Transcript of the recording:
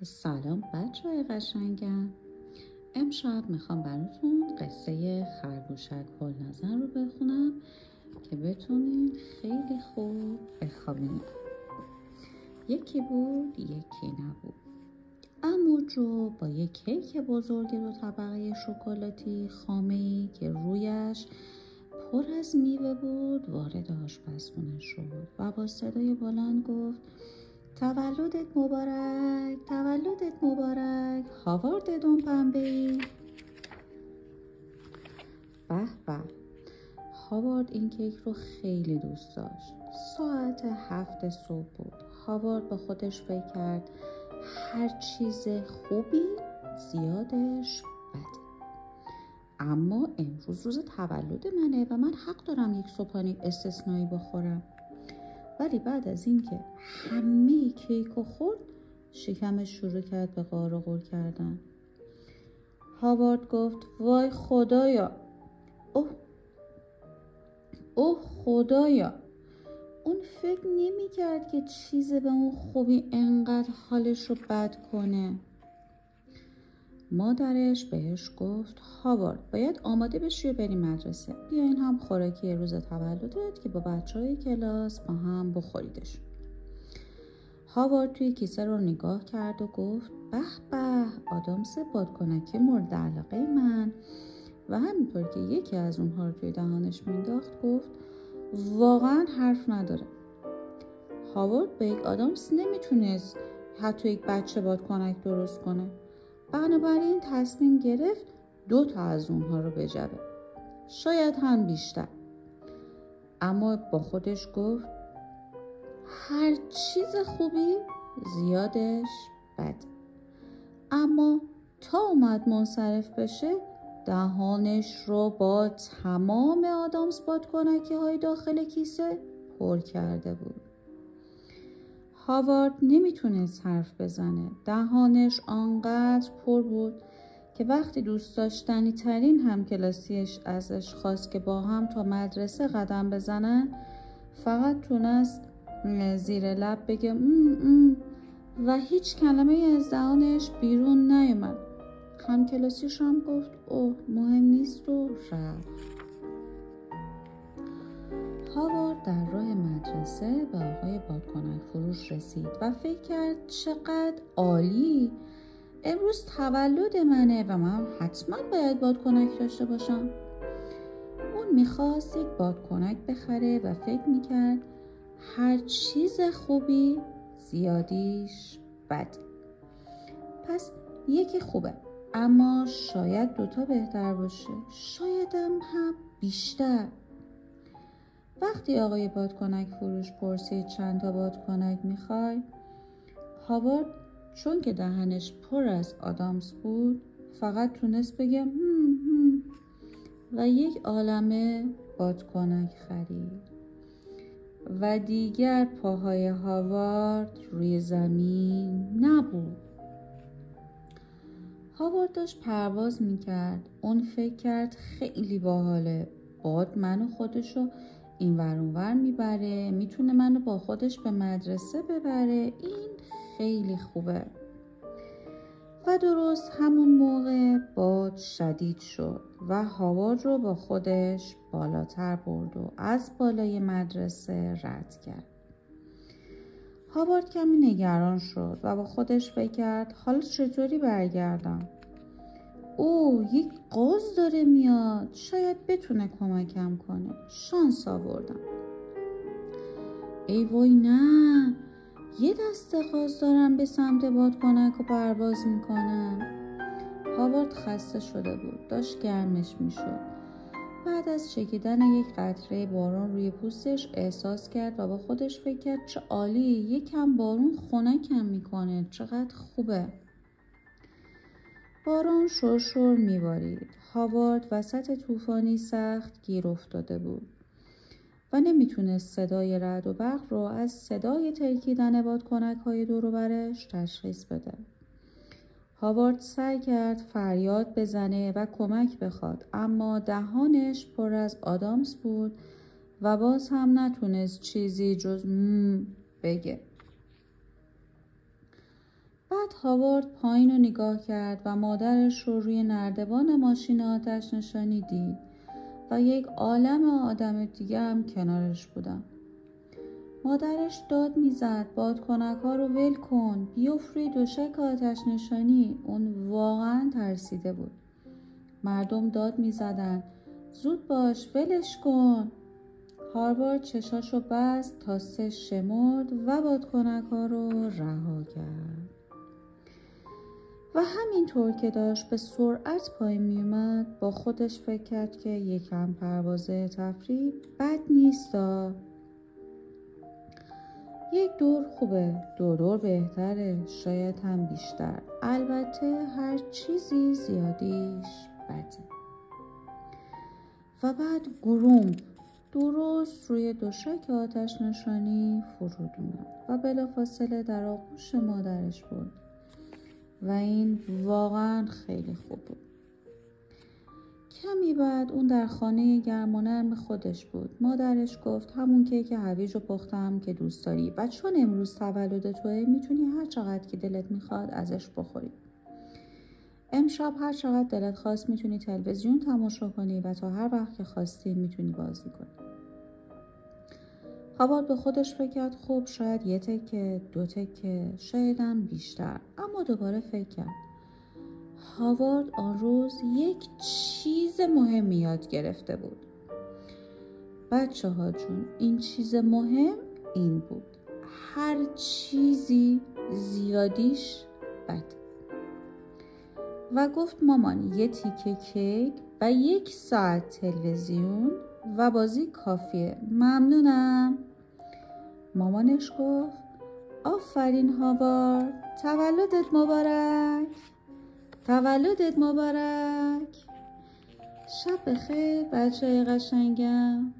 سلام بچه‌های قشنگم. امشب میخوام براتون قصه خرگوشک هولنازن رو بخونم که بتونین خیلی خوب بخوابین. یکی بود یکی نبود. عمو جو با یک کیک بزرگ 2 طبقه شکلاتی خامه‌ای که رویش پر از میوه بود وارد آشپزخونه شد و با صدای بلند گفت: تولدت مبارک، تولدت مبارک، هاوارد دون پنبه‌ای. به به، هاوارد این کیک رو خیلی دوست داشت. ساعت 7 صبح بود. هاوارد با خودش فکر کرد هر چیز خوبی زیادش بده. اما امروز روز تولد منه و من حق دارم یک صبحانه استثنایی بخورم. ولی بعد از اینکه همه کیک رو خورد شکمش شروع کرد به غار و غور کردن. هاوارد گفت: وای خدایا، اوه خدایا. اون فکر نمی کرد که چیزی به اون خوبی انقدر حالش رو بد کنه. مادرش بهش گفت: هاوارد باید آماده بشی و بری مدرسه. بیا این هم خوراکی روز تولدت که با بچهای کلاس با هم بخوریدش. هاوارد توی کیسه رو نگاه کرد و گفت: به به، آدامس بادکنکی مورد علاقه من. و همینطور که یکی از اونها رو توی دهانش مینداخت گفت: واقعا حرف نداره. هاوارد با یک آدامس نمیتونست حتی یک بچه بادکنک درست کنه. بنابراین تصمیم گرفت 2 تا از اونها رو بجوه، شاید هم بیشتر. اما با خودش گفت: هر چیز خوبی زیادش بد. اما تا اومد منصرف بشه دهانش رو با تمام آدامس بادکنکی های داخل کیسه پر کرده بود. هاوارد نمیتونست حرف بزنه. دهانش آنقدر پر بود که وقتی دوست داشتنی ترین همکلاسیش ازش خواست که با هم تا مدرسه قدم بزنن فقط تونست زیر لب بگه و هیچ کلمه از دهانش بیرون نیامد. همکلاسیش هم گفت: اوه مهم نیست و رفت. هاوارد در راه مدرسه به آقای بادکنک فروش رسید و فکر کرد چقدر عالی، امروز تولد منه و من حتما باید بادکنک داشته باشم. اون میخواست یک بادکنک بخره و فکر میکرد هر چیز خوبی زیادیش بد. پس یکی خوبه، اما شاید 2 تا بهتر باشه، شاید هم بیشتر. وقتی آقای بادکنک فروش پرسید چند تا بادکنک میخوای، هاوارد چون که دهنش پر از آدامس بود فقط تونست بگه و یک عالمه بادکنک خرید. و دیگر پاهای هاوارد روی زمین نبود. هاوارد داشت پرواز میکرد. اون فکر کرد خیلی باحاله، باد منو خودشو این ور اون ور میبره، میتونه منو با خودش به مدرسه ببره، این خیلی خوبه. و درست همون موقع باد شدید شد و هاوارد رو با خودش بالاتر برد و از بالای مدرسه رد کرد. هاوارد کمی نگران شد و با خودش فکر کرد حالا چطوری برگردم؟ یک قاز داره میاد، شاید بتونه کمکم کنه. شانس آوردم. ای وای نه، یه دسته قاز دارم به سمت بادکنک و پرواز میکنم. هاوارد خسته شده بود، داشت گرمش میشد. بعد از چکیدن یک قطره بارون روی پوستش احساس کرد و با خودش فکر کرد چه عالی، یکم بارون خنکم میکنه، چقدر خوبه. بارون شرشر میبارید. هاوارد وسط طوفانی سخت گیر افتاده بود و نمیتونست صدای رعد و برق رو از صدای ترکیدن بادکنک‌های دور و برش تشخیص بده. هاوارد سعی کرد فریاد بزنه و کمک بخواد، اما دهانش پر از آدامس بود و باز هم نتونست چیزی جز بگه. بعد بعد هاوارد پایین رو نگاه کرد و مادرش رو روی نردبان ماشین آتش نشانی دید و یک عالم آدم دیگه هم کنارش بودن. مادرش داد میزد بادکنک‌ها رو ول کن، بیفت روی دوشک آتش نشانی. اون واقعا ترسیده بود. مردم داد میزدن زود باش ولش کن. هاوارد چشاشو بست تا 3 شمرد و بادکنک‌ها رو رها کرد. و همینطور که داشت به سرعت پایین میومد با خودش فکر کرد که یکم پروازه تفریح بد نیستا. یک دور خوبه، 2 دور بهتره، شاید هم بیشتر. البته هر چیزی زیادیش بده. و بعد گروم درست روی دوشک آتش نشانی فرود اومد و بلافاصله در آغوش مادرش بود و این واقعا خیلی خوب بود. کمی بعد اون در خانه گرم و نرم خودش بود. مادرش گفت همون کیک هویج رو پختم که دوست داری و چون امروز تولد توئه میتونی هر چقدر که دلت میخواد ازش بخوری. امشب هر چقدر دلت خواست میتونی تلویزیون تماشا کنی و تا هر وقت که خواستی میتونی بازی کنی. هاوارد به خودش فکر کرد خب شاید 1 تکه 2 تکه شایدم بیشتر، اما دوباره فکر کرد هاوارد آن روز یک چیز مهم یاد گرفته بود. بچه ها جون، این چیز مهم این بود: هر چیزی زیادیش بده. و گفت مامان 1 تیکه کیک و 1 ساعت تلویزیون و بازی کافیه، ممنونم. مامانش گفت آفرین هاوارد، تولدت مبارک، تولدت مبارک. شب بخیر بچه‌های قشنگم.